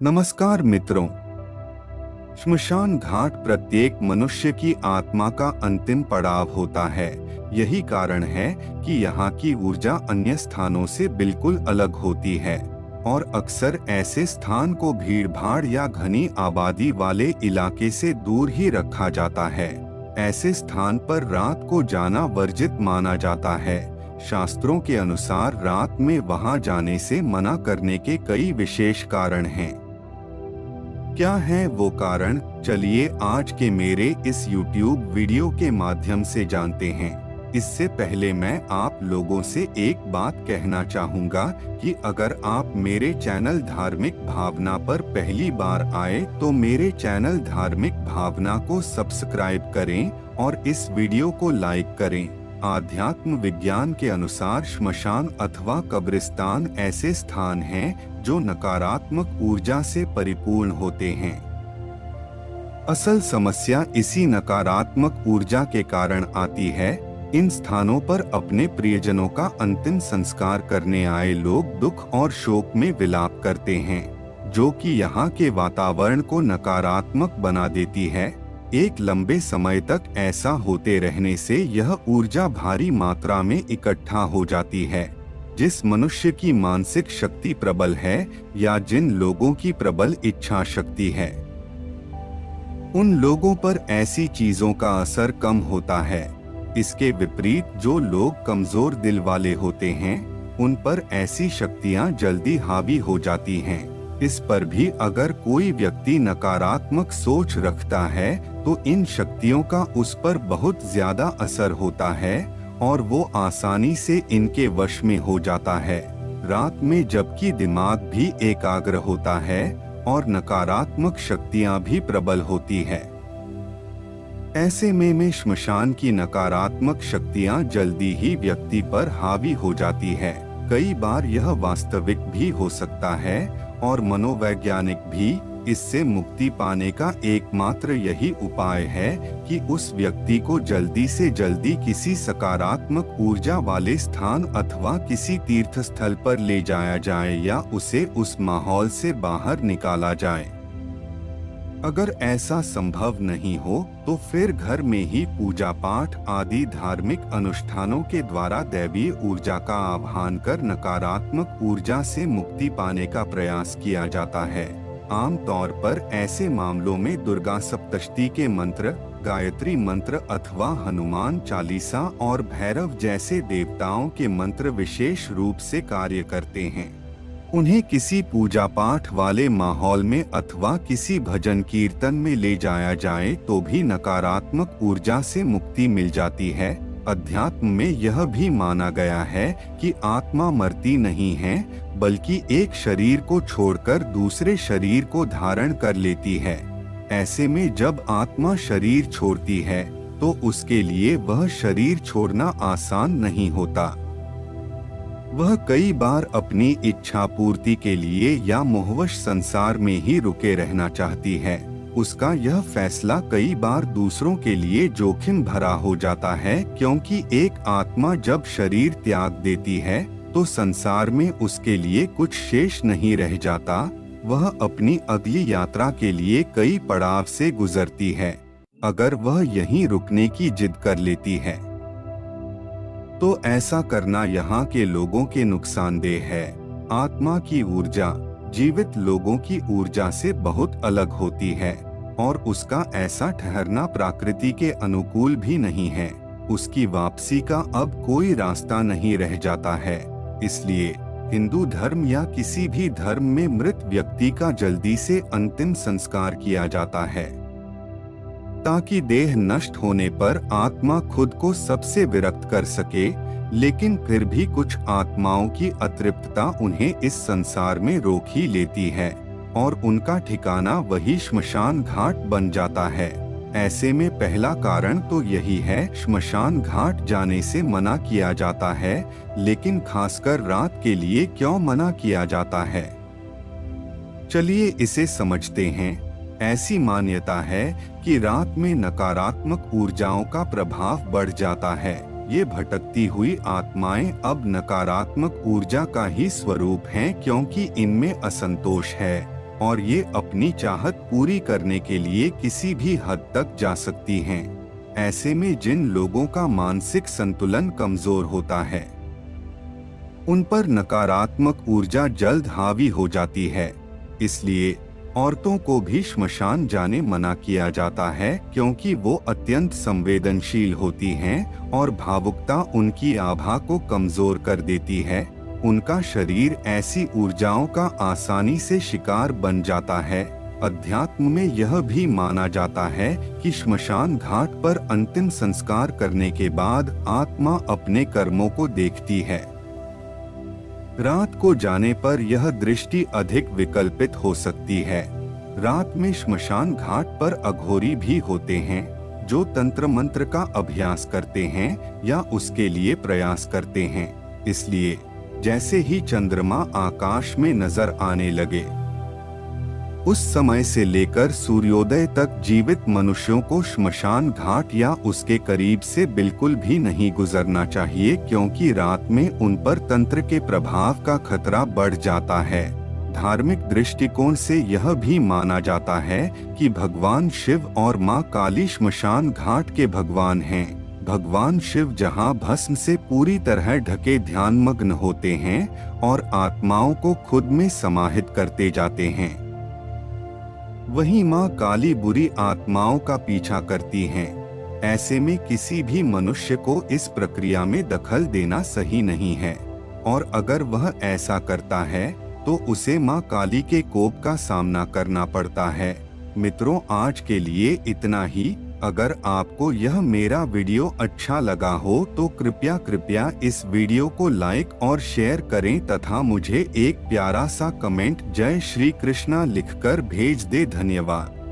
नमस्कार मित्रों। श्मशान घाट प्रत्येक मनुष्य की आत्मा का अंतिम पड़ाव होता है। यही कारण है कि यहाँ की ऊर्जा अन्य स्थानों से बिल्कुल अलग होती है और अक्सर ऐसे स्थान को भीड़-भाड़ या घनी आबादी वाले इलाके से दूर ही रखा जाता है। ऐसे स्थान पर रात को जाना वर्जित माना जाता है। शास्त्रों के अनुसार रात में वहां जाने से मना करने के कई विशेष कारण हैं। क्या है वो कारण? चलिए आज के मेरे इस YouTube वीडियो के माध्यम से जानते हैं। इससे पहले मैं आप लोगों से एक बात कहना चाहूँगा कि अगर आप मेरे चैनल धार्मिक भावना पर पहली बार आए तो मेरे चैनल धार्मिक भावना को सब्सक्राइब करें और इस वीडियो को लाइक करें। आध्यात्म विज्ञान के अनुसार श्मशान अथवा कब्रिस्तान ऐसे स्थान हैं जो नकारात्मक ऊर्जा से परिपूर्ण होते हैं। असल समस्या इसी नकारात्मक ऊर्जा के कारण आती है। इन स्थानों पर अपने प्रियजनों का अंतिम संस्कार करने आए लोग दुख और शोक में विलाप करते हैं, जो कि यहाँ के वातावरण को नकारात्मक बना देती है। एक लंबे समय तक ऐसा होते रहने से यह ऊर्जा भारी मात्रा में इकट्ठा हो जाती है। जिस मनुष्य की मानसिक शक्ति प्रबल है या जिन लोगों की प्रबल इच्छा शक्ति है, उन लोगों पर ऐसी चीजों का असर कम होता है। इसके विपरीत जो लोग कमजोर दिल वाले होते हैं, उन पर ऐसी शक्तियां जल्दी हावी हो जाती हैं। इस पर भी अगर कोई व्यक्ति नकारात्मक सोच रखता है तो इन शक्तियों का उस पर बहुत ज्यादा असर होता है और वो आसानी से इनके वश में हो जाता है। रात में जबकि दिमाग भी एकाग्र होता है और नकारात्मक शक्तियां भी प्रबल होती है, ऐसे में श्मशान की नकारात्मक शक्तियां जल्दी ही व्यक्ति पर हावी हो जाती है। कई बार यह वास्तविक भी हो सकता है और मनोवैज्ञानिक भी। इससे मुक्ति पाने का एकमात्र यही उपाय है कि उस व्यक्ति को जल्दी से जल्दी किसी सकारात्मक ऊर्जा वाले स्थान अथवा किसी तीर्थ स्थल पर ले जाया जाए या उसे उस माहौल से बाहर निकाला जाए। अगर ऐसा संभव नहीं हो तो फिर घर में ही पूजा पाठ आदि धार्मिक अनुष्ठानों के द्वारा दैवीय ऊर्जा का आह्वान कर नकारात्मक ऊर्जा से मुक्ति पाने का प्रयास किया जाता है। आम तौर पर ऐसे मामलों में दुर्गा सप्तशती के मंत्र, गायत्री मंत्र अथवा हनुमान चालीसा और भैरव जैसे देवताओं के मंत्र विशेष रूप से कार्य करते हैं। उन्हें किसी पूजा पाठ वाले माहौल में अथवा किसी भजन कीर्तन में ले जाया जाए तो भी नकारात्मक ऊर्जा से मुक्ति मिल जाती है। अध्यात्म में यह भी माना गया है कि आत्मा मरती नहीं है, बल्कि एक शरीर को छोड़कर दूसरे शरीर को धारण कर लेती है। ऐसे में जब आत्मा शरीर छोड़ती है तो उसके लिए वह शरीर छोड़ना आसान नहीं होता। वह कई बार अपनी इच्छा पूर्ति के लिए या मोहवश संसार में ही रुके रहना चाहती है। उसका यह फैसला कई बार दूसरों के लिए जोखिम भरा हो जाता है, क्योंकि एक आत्मा जब शरीर त्याग देती है तो संसार में उसके लिए कुछ शेष नहीं रह जाता। वह अपनी अगली यात्रा के लिए कई पड़ाव से गुजरती है। अगर वह यहीं रुकने की जिद कर लेती है तो ऐसा करना यहाँ के लोगों के नुकसानदेह है। आत्मा की ऊर्जा जीवित लोगों की ऊर्जा से बहुत अलग होती है और उसका ऐसा ठहरना प्रकृति के अनुकूल भी नहीं है। उसकी वापसी का अब कोई रास्ता नहीं रह जाता है। इसलिए हिंदू धर्म या किसी भी धर्म में मृत व्यक्ति का जल्दी से अंतिम संस्कार किया जाता है, ताकि देह नष्ट होने पर आत्मा खुद को सबसे विरक्त कर सके। लेकिन फिर भी कुछ आत्माओं की अतृप्तता उन्हें इस संसार में रोक ही लेती है और उनका ठिकाना वही श्मशान घाट बन जाता है। ऐसे में पहला कारण तो यही है, श्मशान घाट जाने से मना किया जाता है। लेकिन खासकर रात के लिए क्यों मना किया जाता है, चलिए इसे समझते हैं। ऐसी मान्यता है कि रात में नकारात्मक ऊर्जाओं का प्रभाव बढ़ जाता है। ये भटकती हुई आत्माएं अब नकारात्मक ऊर्जा का ही स्वरूप हैं, क्योंकि इनमें असंतोष है, और ये अपनी चाहत पूरी करने के लिए किसी भी हद तक जा सकती हैं। ऐसे में जिन लोगों का मानसिक संतुलन कमजोर होता है, उन पर नकारात्मक ऊर्जा जल्द हावी हो जाती है। इसलिए औरतों को भी श्मशान जाने मना किया जाता है, क्योंकि वो अत्यंत संवेदनशील होती हैं और भावुकता उनकी आभा को कमजोर कर देती है। उनका शरीर ऐसी ऊर्जाओं का आसानी से शिकार बन जाता है। अध्यात्म में यह भी माना जाता है कि श्मशान घाट पर अंतिम संस्कार करने के बाद आत्मा अपने कर्मों को देखती है। रात को जाने पर यह दृष्टि अधिक विकल्पित हो सकती है। रात में श्मशान घाट पर अघोरी भी होते हैं, जो तंत्र मंत्र का अभ्यास करते हैं या उसके लिए प्रयास करते हैं। इसलिए जैसे ही चंद्रमा आकाश में नजर आने लगे, उस समय से लेकर सूर्योदय तक जीवित मनुष्यों को श्मशान घाट या उसके करीब से बिल्कुल भी नहीं गुजरना चाहिए, क्योंकि रात में उन पर तंत्र के प्रभाव का खतरा बढ़ जाता है। धार्मिक दृष्टिकोण से यह भी माना जाता है कि भगवान शिव और मां काली श्मशान घाट के भगवान हैं। भगवान शिव जहां भस्म से पूरी तरह ढके ध्यानमग्न होते हैं और आत्माओं को खुद में समाहित करते जाते हैं, वहीं मां काली बुरी आत्माओं का पीछा करती हैं। ऐसे में किसी भी मनुष्य को इस प्रक्रिया में दखल देना सही नहीं है, और अगर वह ऐसा करता है तो उसे मां काली के कोप का सामना करना पड़ता है। मित्रों, आज के लिए इतना ही। अगर आपको यह मेरा वीडियो अच्छा लगा हो तो कृपया इस वीडियो को लाइक और शेयर करें तथा मुझे एक प्यारा सा कमेंट जय श्री कृष्णा लिखकर भेज दे। धन्यवाद।